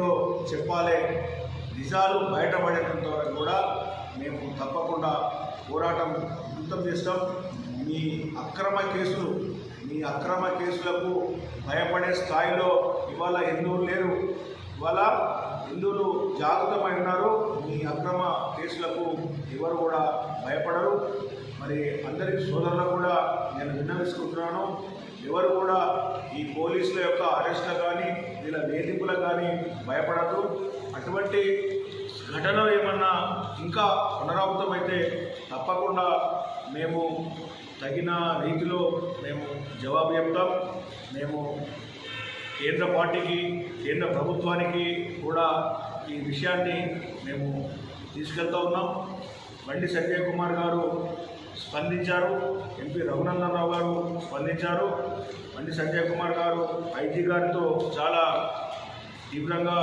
చెప్పాలి. నిజాలు బయటపడేంత వరకు కూడా మేము తప్పకుండా పోరాటం అంతం చేస్తాం. మీ అక్రమ కేసులకు భయపడే స్థాయిలో ఇవాళ హిందువులు లేరు. ఇవాళ హిందువులు జాగృతమై ఉన్నారు. మీ అక్రమ కేసులకు ఎవరు కూడా భయపడరు. మరి అందరి సోదరులకు కూడా నేను విన్నవిసుకుంటున్నాను, ఎవరు కూడా ఈ పోలీసుల యొక్క అరెస్టులకు కానీ వీళ్ళ వేధింపులకు కానీ భయపడద్దు. అటువంటి ఘటనలు ఏమన్నా ఇంకా పునరావృతమైతే తప్పకుండా మేము తగిన రీతిలో మేము జవాబు చెప్తాం. మేము కేంద్ర పార్టీకి, కేంద్ర ప్రభుత్వానికి కూడా ఈ విషయాన్ని మేము తీసుకెళ్తూ ఉన్నాం. బండి సంజయ్ కుమార్ గారు స్పందించారు, ఎంపీ రఘునందన్ రావు గారు స్పందించారు. బండి సంజయ్ కుమార్ గారు ఐజీ గారితో చాలా తీవ్రంగా